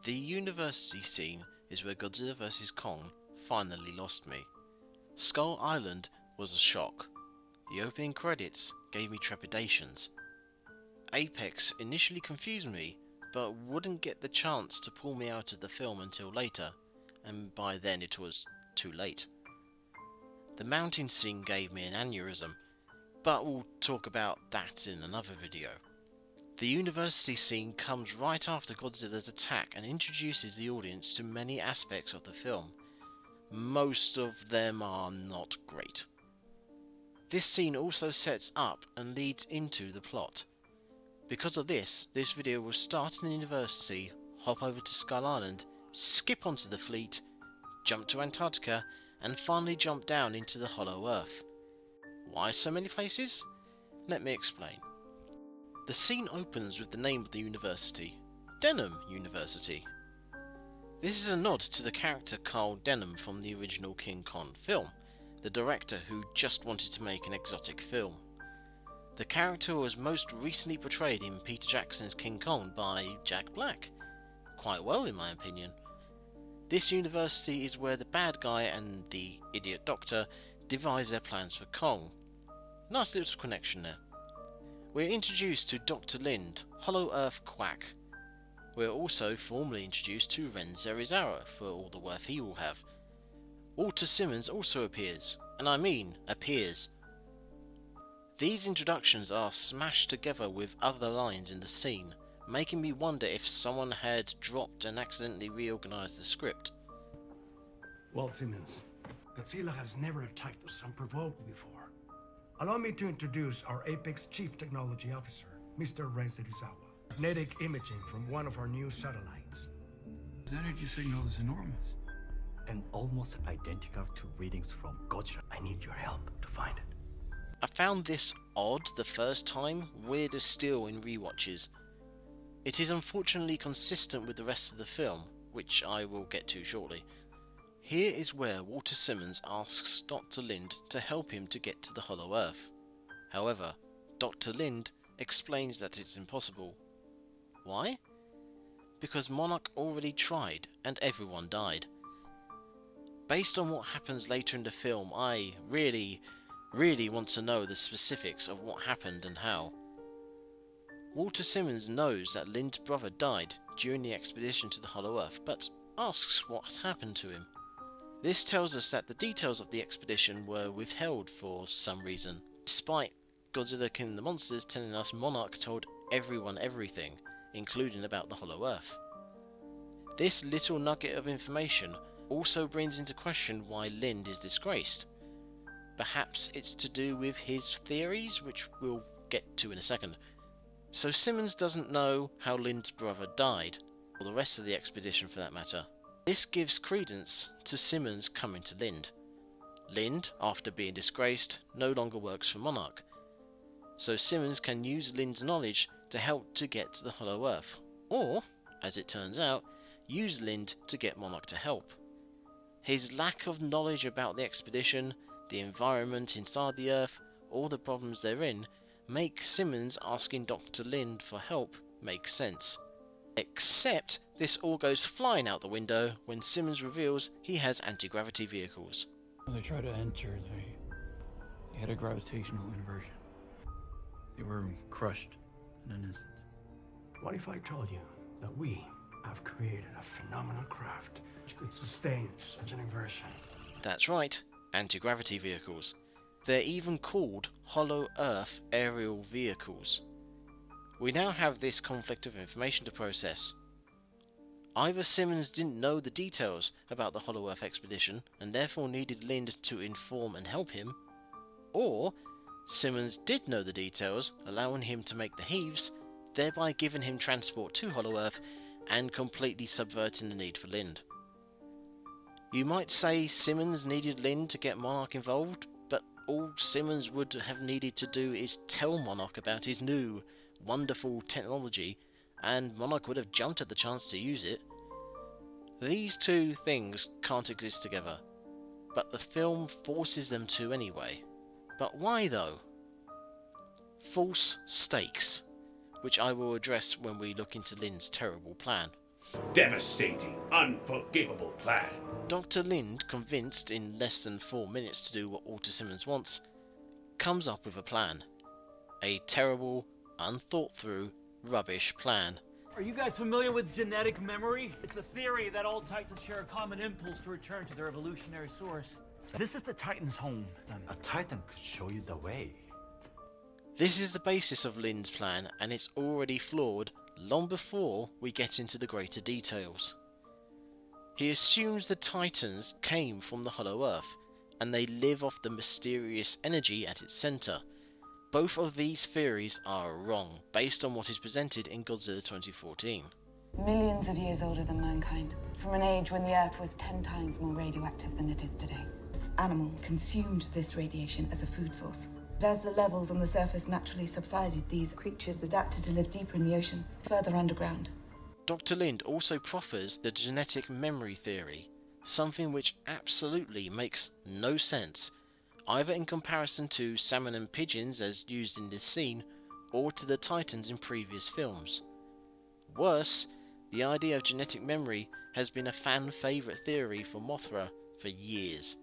The university scene is where Godzilla vs. Kong finally lost me. Skull Island was a shock. The opening credits gave me trepidations. Apex initially confused me, but wouldn't get the chance to pull me out of the film until later, and by then it was too late. The mountain scene gave me an aneurysm, but we'll talk about that in another video. The university scene comes right after Godzilla's attack and introduces the audience to many aspects of the film. Most of them are not great. This scene also sets up and leads into the plot. Because of this video will start in the university, hop over to Skull Island, skip onto the fleet, jump to Antarctica, and finally jump down into the Hollow Earth. Why so many places? Let me explain. The scene opens with the name of the university, Denham University. This is a nod to the character Carl Denham from the original King Kong film, the director who just wanted to make an exotic film. The character was most recently portrayed in Peter Jackson's King Kong by Jack Black. Quite well in my opinion. This university is where the bad guy and the idiot doctor devise their plans for Kong. Nice little connection there. We're introduced to Dr. Lind, Hollow Earth Quack. We're also formally introduced to Ren Zerizara for all the worth he will have. Walter Simmons also appears, and I mean appears. These introductions are smashed together with other lines in the scene, making me wonder if someone had dropped and accidentally reorganized the script. Walt Simmons, Godzilla has never attacked us unprovoked before. Allow me to introduce our Apex Chief Technology Officer, Mr. Ren Serizawa. Magnetic imaging from one of our new satellites. His energy signal is enormous. And almost identical to readings from Godzilla. I need your help to find it. I found this odd the first time, weirder still in rewatches. It is unfortunately consistent with the rest of the film, which I will get to shortly. Here is where Walter Simmons asks Dr. Lind to help him to get to the Hollow Earth. However, Dr. Lind explains that it's impossible. Why? Because Monarch already tried and everyone died. Based on what happens later in the film, I really want to know the specifics of what happened and how. Walter Simmons knows that Lind's brother died during the expedition to the Hollow Earth, but asks what happened to him. This tells us that the details of the expedition were withheld for some reason, despite Godzilla King of the Monsters telling us Monarch told everyone everything, including about the Hollow Earth. This little nugget of information also brings into question why Lind is disgraced. Perhaps it's to do with his theories, which we'll get to in a second. So Simmons doesn't know how Lind's brother died, or the rest of the expedition for that matter. This gives credence to Simmons coming to Lind. Lind, after being disgraced, no longer works for Monarch. So Simmons can use Lind's knowledge to help to get to the Hollow Earth, or, as it turns out, use Lind to get Monarch to help. His lack of knowledge about the expedition, the environment inside the Earth, all the problems therein, makes Simmons asking Dr. Lind for help make sense. Except this all goes flying out the window when Simmons reveals he has anti-gravity vehicles. When they tried to enter, they had a gravitational inversion. They were crushed in an instant. What if I told you that we have created a phenomenal craft which could sustain such an inversion? That's right, anti-gravity vehicles. They're even called Hollow Earth aerial vehicles. We now have this conflict of information to process. Either Simmons didn't know the details about the Hollow Earth expedition and therefore needed Lind to inform and help him, or Simmons did know the details, allowing him to make the heaves, thereby giving him transport to Hollow Earth and completely subverting the need for Lind. You might say Simmons needed Lind to get Monarch involved, but all Simmons would have needed to do is tell Monarch about his new, wonderful technology, and Monarch would have jumped at the chance to use it. These two things can't exist together, but the film forces them to anyway. But why though? False stakes, which I will address when we look into Lind's terrible plan. Devastating, unforgivable plan. Dr. Lind, convinced in less than 4 minutes to do what Walter Simmons wants, comes up with a plan. A terrible, unthought through, rubbish plan. Are you guys familiar with genetic memory? It's a theory that all Titans share a common impulse to return to their evolutionary source. This is the Titan's home. A Titan could show you the way. This is the basis of Lind's plan, and it's already flawed long before we get into the greater details. He assumes the Titans came from the Hollow Earth, and they live off the mysterious energy at its centre. Both of these theories are wrong, based on what is presented in Godzilla 2014. Millions of years older than mankind, from an age when the Earth was 10 times more radioactive than it is today. This animal consumed this radiation as a food source. But as the levels on the surface naturally subsided, these creatures adapted to live deeper in the oceans, further underground. Dr. Lind also proffers the genetic memory theory, something which absolutely makes no sense, either in comparison to salmon and pigeons as used in this scene, or to the Titans in previous films. Worse, the idea of genetic memory has been a fan favourite theory for Mothra for years.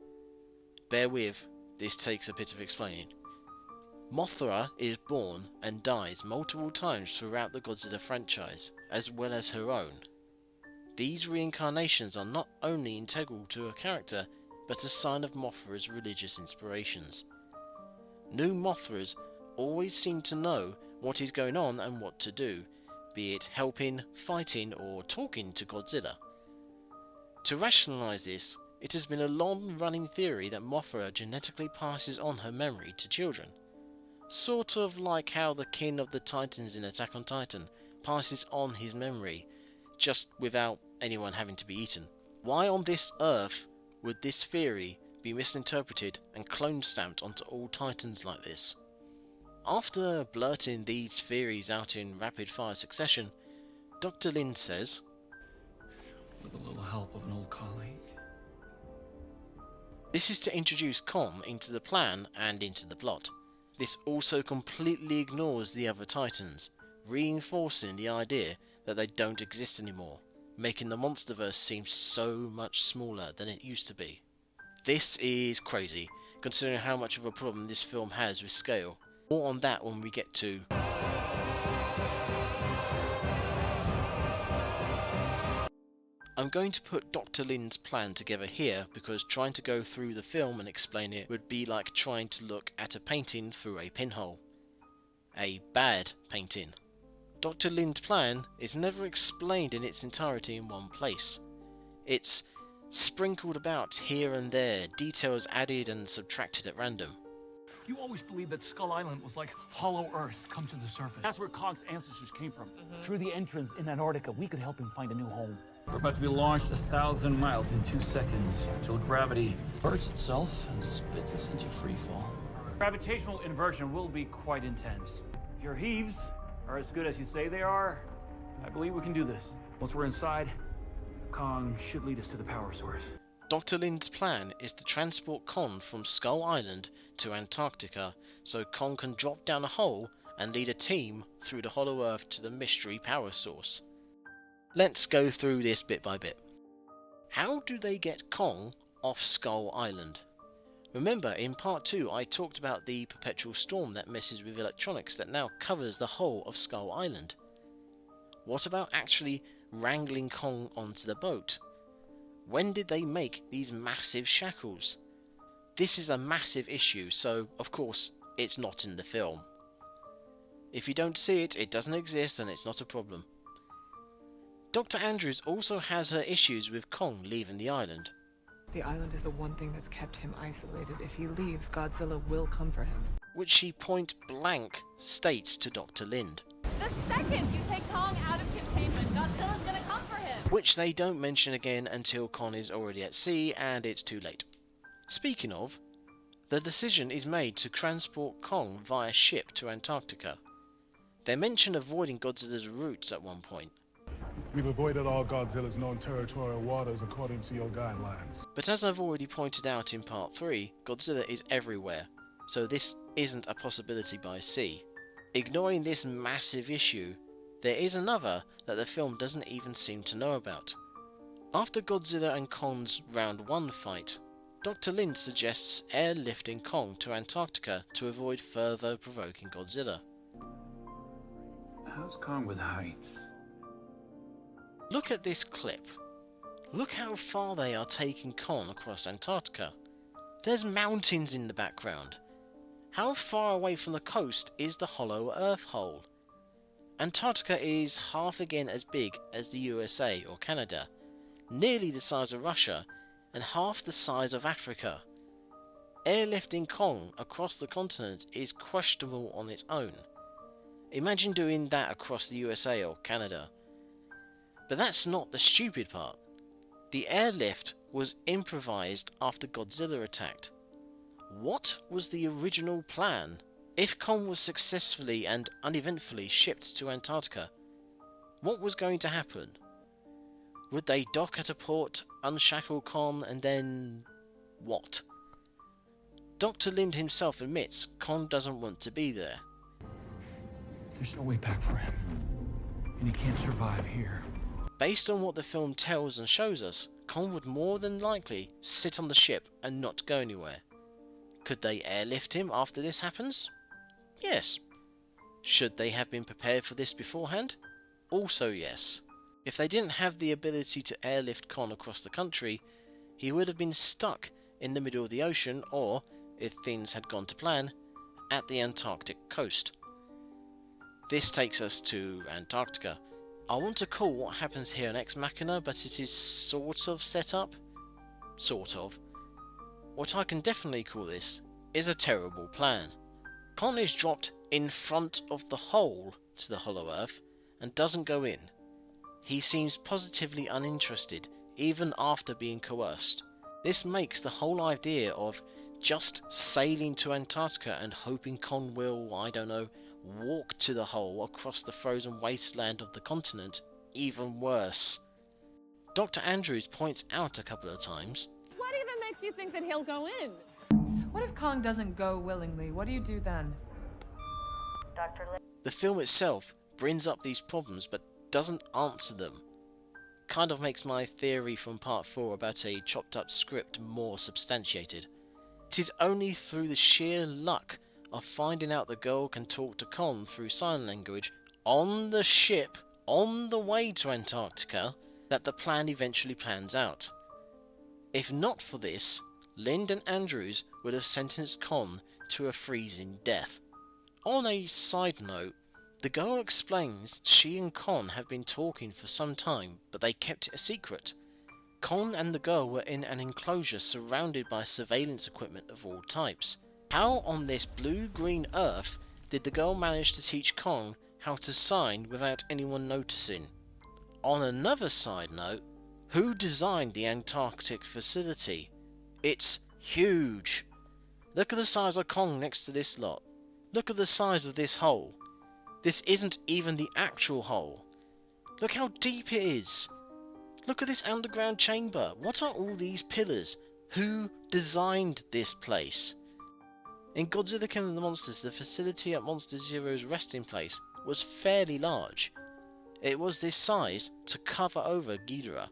Bear with, this takes a bit of explaining. Mothra is born and dies multiple times throughout the Godzilla franchise, as well as her own. These reincarnations are not only integral to her character, but a sign of Mothra's religious inspirations. New Mothras always seem to know what is going on and what to do, be it helping, fighting, or talking to Godzilla. To rationalise this, it has been a long-running theory that Mothra genetically passes on her memory to children. Sort of like how the king of the Titans in Attack on Titan passes on his memory, just without anyone having to be eaten. Why on this Earth would this theory be misinterpreted and clone stamped onto all Titans like this? After blurting these theories out in rapid fire succession, Dr. Lind says, With a little help of an old colleague. This is to introduce Kong into the plan and into the plot. This also completely ignores the other Titans, reinforcing the idea that they don't exist anymore, making the Monsterverse seem so much smaller than it used to be. This is crazy, considering how much of a problem this film has with scale. More on that when we get to... I'm going to put Dr. Lind's plan together here because trying to go through the film and explain it would be like trying to look at a painting through a pinhole. A bad painting. Dr. Lind's plan is never explained in its entirety in one place. It's sprinkled about here and there, details added and subtracted at random. You always believed that Skull Island was like Hollow Earth come to the surface. That's where Kong's ancestors came from. Through the entrance in Antarctica, we could help him find a new home. We're about to be launched 1,000 miles in 2 seconds until gravity bursts itself and spits us into free fall. Gravitational inversion will be quite intense. If your heaves are as good as you say they are, I believe we can do this. Once we're inside, Kong should lead us to the power source. Dr. Lind's plan is to transport Kong from Skull Island to Antarctica so Kong can drop down a hole and lead a team through the Hollow Earth to the mystery power source. Let's go through this bit by bit. How do they get Kong off Skull Island? Remember, in part 2 I talked about the perpetual storm that messes with electronics that now covers the whole of Skull Island. What about actually wrangling Kong onto the boat? When did they make these massive shackles? This is a massive issue, so of course it's not in the film. If you don't see it, it doesn't exist and it's not a problem. Dr. Andrews also has her issues with Kong leaving the island. The island is the one thing that's kept him isolated. If he leaves, Godzilla will come for him. Which she point blank states to Dr. Lind. The second you take Kong out of containment, Godzilla's gonna come for him! Which they don't mention again until Kong is already at sea and it's too late. Speaking of, the decision is made to transport Kong via ship to Antarctica. They mention avoiding Godzilla's routes at one point. We've avoided all Godzilla's known territorial waters according to your guidelines. But as I've already pointed out in part 3, Godzilla is everywhere, so this isn't a possibility by sea. Ignoring this massive issue, There is another that the film doesn't even seem to know about. After Godzilla and Kong's round 1 fight, Dr. Lind suggests airlifting Kong to Antarctica to avoid further provoking Godzilla. How's Kong with heights? Look at this clip. Look how far they are taking Kong across Antarctica. There's mountains in the background. How far away from the coast is the hollow Earth hole? Antarctica is half again as big as the USA or Canada, nearly the size of Russia, and half the size of Africa. Airlifting Kong across the continent is questionable on its own. Imagine doing that across the USA or Canada. But that's not the stupid part. The airlift was improvised after Godzilla attacked. What was the original plan? If Kong was successfully and uneventfully shipped to Antarctica, what was going to happen? Would they dock at a port, unshackle Kong, and then what? Dr. Lind himself admits Kong doesn't want to be there. There's no way back for him, and he can't survive here. Based on what the film tells and shows us, Kong would more than likely sit on the ship and not go anywhere. Could they airlift him after this happens? Yes. Should they have been prepared for this beforehand? Also yes. If they didn't have the ability to airlift Kong across the country, he would have been stuck in the middle of the ocean or, if things had gone to plan, at the Antarctic coast. This takes us to Antarctica. I want to call what happens here an Ex Machina, but it is sort of set up. Sort of. What I can definitely call this is a terrible plan. Kong is dropped in front of the hole to the Hollow Earth and doesn't go in. He seems positively uninterested, even after being coerced. This makes the whole idea of just sailing to Antarctica and hoping Kong will, I don't know, walk to the hole across the frozen wasteland of the continent even worse. Dr. Andrews points out a couple of times, What even makes you think that he'll go in? What if Kong doesn't go willingly? What do you do then? the film itself brings up these problems but doesn't answer them. Kind of makes my theory from part 4 about a chopped up script more substantiated. It is only through the sheer luck of finding out the girl can talk to Kong through sign language on the ship on the way to Antarctica that the plan eventually plans out. If not for this, Lind and Andrews would have sentenced Kong to a freezing death. On a side note, the girl explains she and Kong have been talking for some time, but they kept it a secret. Kong and the girl were in an enclosure surrounded by surveillance equipment of all types. How on this blue-green Earth did the girl manage to teach Kong how to sign without anyone noticing? On another side note, who designed the Antarctic facility? It's huge. Look at the size of Kong next to this lot. Look at the size of this hole. This isn't even the actual hole. Look how deep it is. Look at this underground chamber. What are all these pillars? Who designed this place? In Godzilla King of the Monsters, the facility at Monster Zero's resting place was fairly large. It was this size to cover over Ghidorah.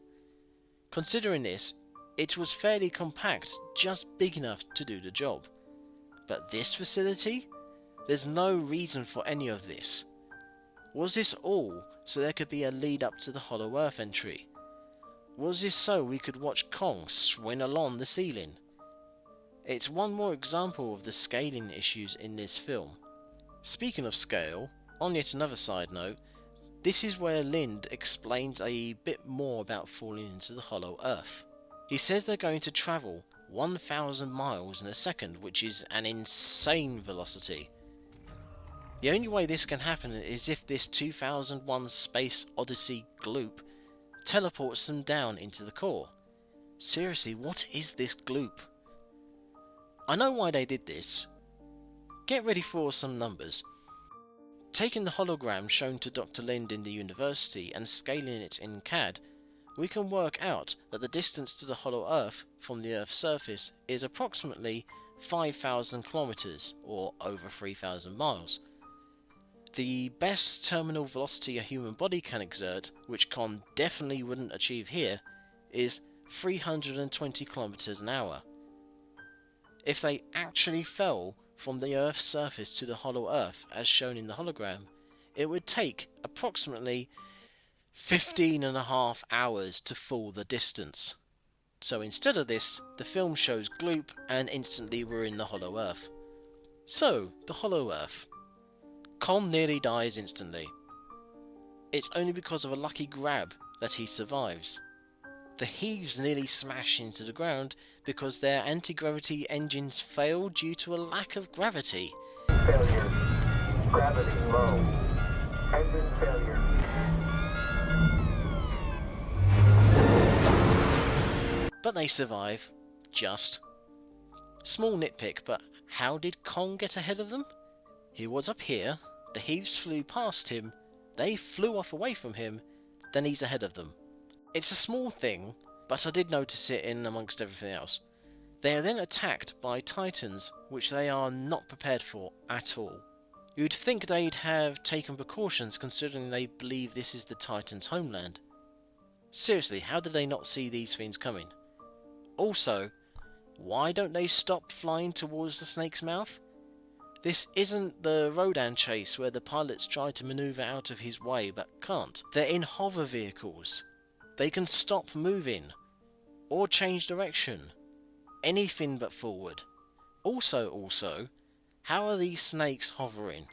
Considering this, it was fairly compact, just big enough to do the job. But this facility? There's no reason for any of this. Was this all so there could be a lead up to the Hollow Earth entry? Was this so we could watch Kong swing along the ceiling? It's one more example of the scaling issues in this film. Speaking of scale, on yet another side note, this is where Lind explains a bit more about falling into the Hollow Earth. He says they're going to travel 1,000 miles in a second, which is an insane velocity. The only way this can happen is if this 2001 Space Odyssey gloop teleports them down into the core. Seriously, what is this gloop? I know why they did this. Get ready for some numbers. Taking the hologram shown to Dr. Lind in the university and scaling it in CAD, we can work out that the distance to the Hollow Earth from the Earth's surface is approximately 5,000 kilometers, or over 3,000 miles. The best terminal velocity a human body can exert, which Kong definitely wouldn't achieve here, is 320 kilometers an hour. If they actually fell from the Earth's surface to the hollow Earth as shown in the hologram, it would take approximately 15.5 hours to fall the distance. So instead of this, the film shows gloop and instantly we're in the hollow Earth. So, the hollow Earth. Kong nearly dies instantly. It's only because of a lucky grab that he survives. The Heaves nearly smash into the ground because their anti-gravity engines fail due to a lack of gravity. Failure. Gravity low. Engine failure. But they survive. Just. Small nitpick, but how did Kong get ahead of them? He was up here, the Heaves flew past him, they flew off away from him, then he's ahead of them. It's a small thing, but I did notice it in amongst everything else. They are then attacked by Titans, which they are not prepared for at all. You'd think they'd have taken precautions considering they believe this is the Titans' homeland. Seriously, how did they not see these things coming? Also, why don't they stop flying towards the snake's mouth? This isn't the Rodan chase where the pilots try to maneuver out of his way but can't. They're in hover vehicles. They can stop moving, or change direction. Anything but forward. Also, how are these snakes hovering?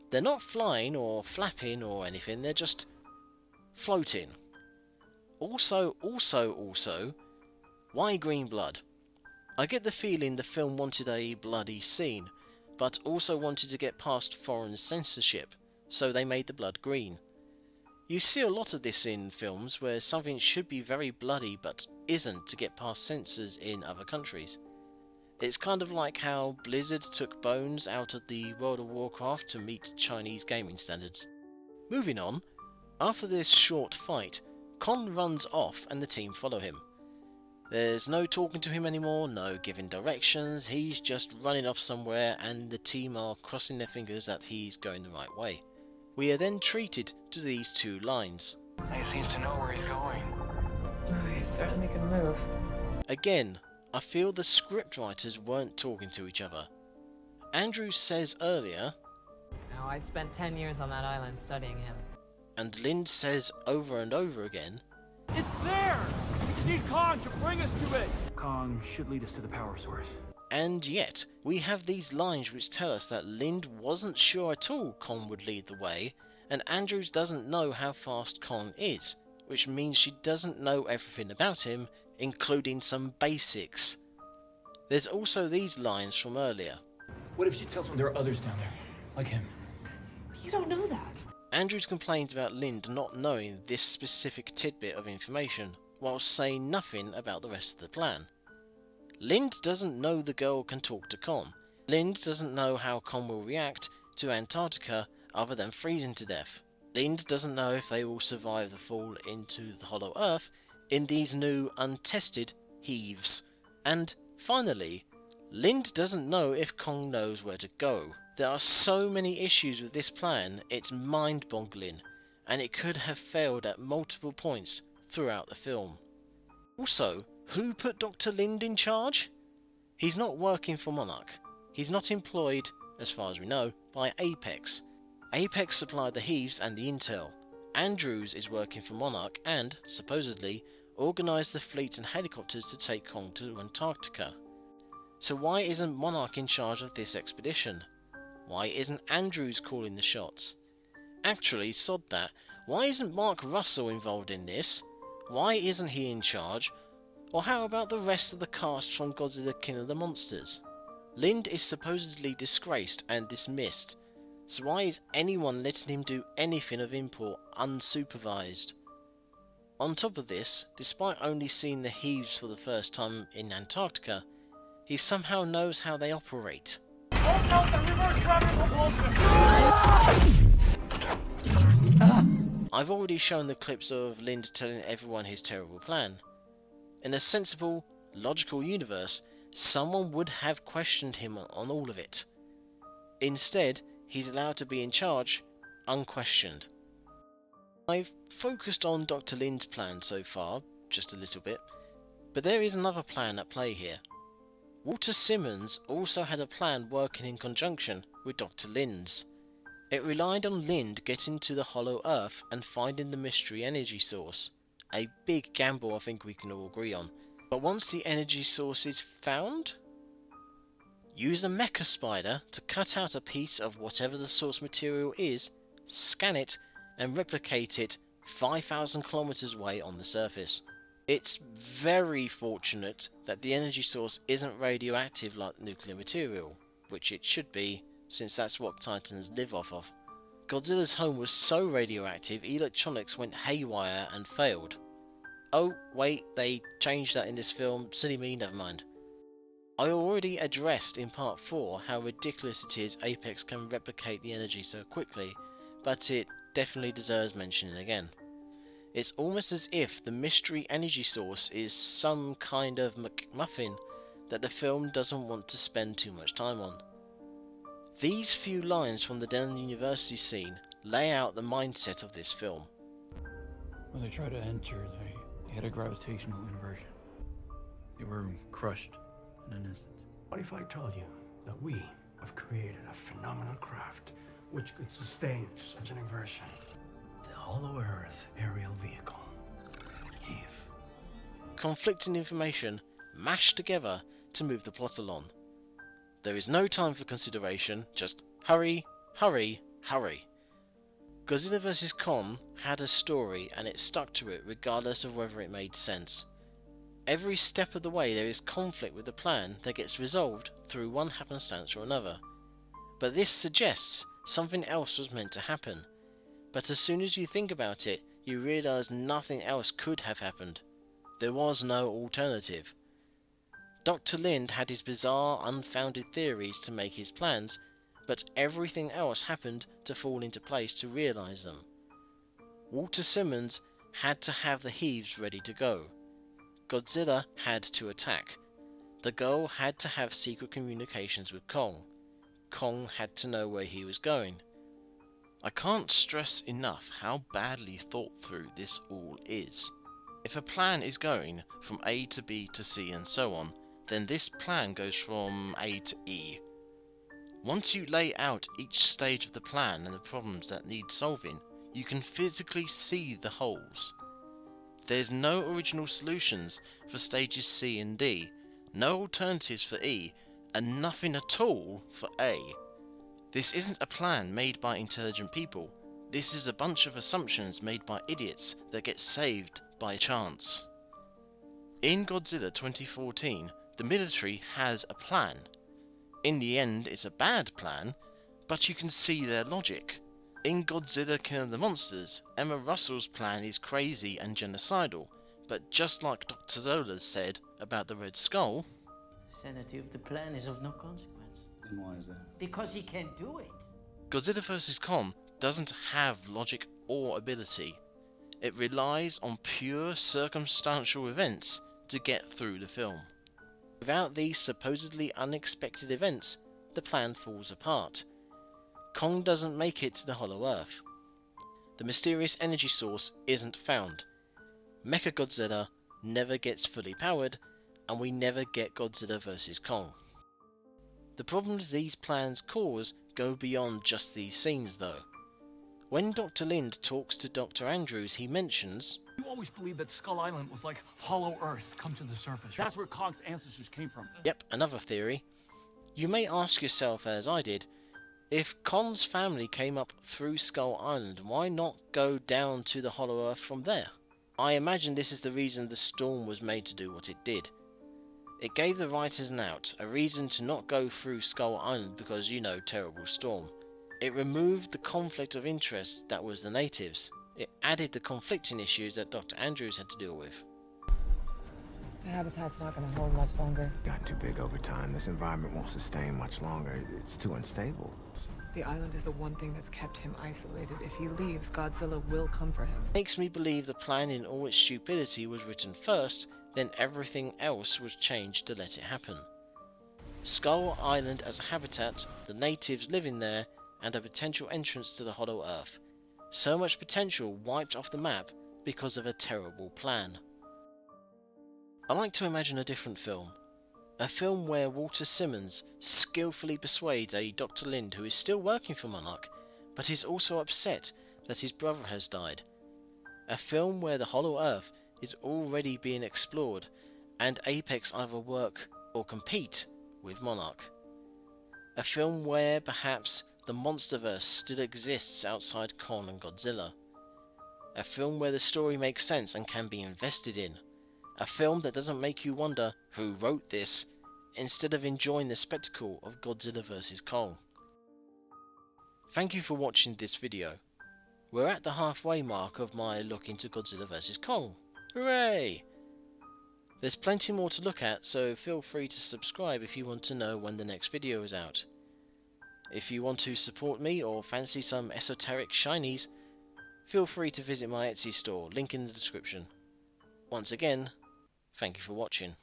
They're not flying or flapping or anything, they're just floating. Also, why green blood? I get the feeling the film wanted a bloody scene, but also wanted to get past foreign censorship, so they made the blood green. You see a lot of this in films where something should be very bloody but isn't to get past censors in other countries. It's kind of like how Blizzard took Bones out of the World of Warcraft to meet Chinese gaming standards. Moving on, after this short fight, Kong runs off and the team follow him. There's no talking to him anymore, no giving directions, he's just running off somewhere and the team are crossing their fingers that he's going the right way. We are then treated to these two lines. He seems to know where he's going. Oh, he certainly can move. Again, I feel the scriptwriters weren't talking to each other. Andrews says earlier, "Now, I spent 10 years on that island studying him." And Lind says over and over again, It's there! We just need Kong to bring us to it! Kong should lead us to the power source. and yet we have these lines which tell us that Lind wasn't sure at all Kong would lead the way, and Andrews doesn't know how fast Kong is, which means she doesn't know everything about him, including some basics. There's also these lines from earlier. What if she tells him there are others down there, like him? You don't know that. Andrews complains about Lind not knowing this specific tidbit of information, whilst saying nothing about the rest of the plan. Lind doesn't know the girl can talk to Kong. Lind doesn't know how Kong will react to Antarctica other than freezing to death. Lind doesn't know if they will survive the fall into the hollow earth in these new untested heaves. And finally, Lind doesn't know if Kong knows where to go. There are so many issues with this plan, it's mind-boggling, and it could have failed at multiple points throughout the film. Also, who put Dr. Lind in charge? He's not working for Monarch. He's not employed, as far as we know, by Apex. Apex supplied the Heaves and the intel. Andrews is working for Monarch and, supposedly, organised the fleet and helicopters to take Kong to Antarctica. So why isn't Monarch in charge of this expedition? Why isn't Andrews calling the shots? Actually, sod that, why isn't Mark Russell involved in this? Why isn't he in charge? Or how about the rest of the cast from Godzilla King of the Monsters? Lind is supposedly disgraced and dismissed, so why is anyone letting him do anything of import unsupervised? On top of this, despite only seeing the Heaves for the first time in Antarctica, he somehow knows how they operate. I've already shown the clips of Lind telling everyone his terrible plan. In a sensible, logical universe, someone would have questioned him on all of it. Instead, he's allowed to be in charge, unquestioned. I've focused on Dr. Lind's plan so far, just a little bit, but there is another plan at play here. Walter Simmons also had a plan working in conjunction with Dr. Lind's. It relied on Lind getting to the Hollow Earth and finding the mystery energy source. A big gamble I think we can all agree on. But once the energy source is found, use a mecha spider to cut out a piece of whatever the source material is, scan it, and replicate it 5,000 kilometers away on the surface. It's very fortunate that the energy source isn't radioactive like nuclear material, which it should be, since that's what Titans live off of. Godzilla's home was so radioactive, electronics went haywire and failed. Oh, wait, they changed that in this film, silly me, never mind. I already addressed in part 4 how ridiculous it is Apex can replicate the energy so quickly, but it definitely deserves mentioning again. It's almost as if the mystery energy source is some kind of MacGuffin that the film doesn't want to spend too much time on. These few lines from the Denham University scene lay out the mindset of this film. When they tried to enter, they had a gravitational inversion. They were crushed in an instant. What if I told you that we have created a phenomenal craft which could sustain such an inversion? The Hollow Earth aerial vehicle. HEAVE. Conflicting information mashed together to move the plot along. There is no time for consideration, just hurry, hurry, hurry. Godzilla vs. Kong had a story and it stuck to it regardless of whether it made sense. Every step of the way there is conflict with the plan that gets resolved through one happenstance or another. But this suggests something else was meant to happen. But as soon as you think about it, you realise nothing else could have happened. There was no alternative. Dr. Lind had his bizarre, unfounded theories to make his plans, but everything else happened to fall into place to realise them. Walter Simmons had to have the HEAVES ready to go. Godzilla had to attack. The girl had to have secret communications with Kong. Kong had to know where he was going. I can't stress enough how badly thought through this all is. If a plan is going from A to B to C and so on, then this plan goes from A to E. Once you lay out each stage of the plan and the problems that need solving, you can physically see the holes. There's no original solutions for stages C and D, no alternatives for E, and nothing at all for A. This isn't a plan made by intelligent people. This is a bunch of assumptions made by idiots that get saved by chance. In Godzilla 2014, the military has a plan. In the end, it's a bad plan, but you can see their logic. In Godzilla King of the Monsters, Emma Russell's plan is crazy and genocidal, but just like Dr. Zola said about the Red Skull, sanity of the plan is of no consequence. And why is that? Because he can't do it. Godzilla vs. Kong doesn't have logic or ability. It relies on pure circumstantial events to get through the film. Without these supposedly unexpected events, the plan falls apart. Kong doesn't make it to the Hollow Earth. The mysterious energy source isn't found. Mechagodzilla never gets fully powered, and we never get Godzilla vs. Kong. The problems these plans cause go beyond just these scenes though. When Dr. Lind talks to Dr. Andrews, he mentions, You always believed that Skull Island was like Hollow Earth come to the surface. That's where Kong's ancestors came from. Yep, another theory. You may ask yourself, as I did, if Kong's family came up through Skull Island, why not go down to the Hollow Earth from there? I imagine this is the reason the storm was made to do what it did. It gave the writers an out, a reason to not go through Skull Island because, terrible storm. It removed the conflict of interest that was the natives. It added the conflicting issues that Dr. Andrews had to deal with. The habitat's not going to hold much longer. Got too big over time. This environment won't sustain much longer. It's too unstable. The island is the one thing that's kept him isolated. If he leaves, Godzilla will come for him. Makes me believe the plan in all its stupidity was written first, then everything else was changed to let it happen. Skull Island as a habitat, the natives living there, and a potential entrance to the Hollow Earth. So much potential wiped off the map because of a terrible plan. I like to imagine a different film. A film where Walter Simmons skillfully persuades a Dr. Lind who is still working for Monarch, but is also upset that his brother has died. A film where the Hollow Earth is already being explored, and Apex either work or compete with Monarch. A film where perhaps the Monsterverse still exists outside Kong and Godzilla. A film where the story makes sense and can be invested in. A film that doesn't make you wonder who wrote this, instead of enjoying the spectacle of Godzilla vs. Kong. Thank you for watching this video. We're at the halfway mark of my look into Godzilla vs. Kong. Hooray! There's plenty more to look at, so feel free to subscribe if you want to know when the next video is out. If you want to support me or fancy some esoteric shinies, feel free to visit my Etsy store, link in the description. Once again, thank you for watching.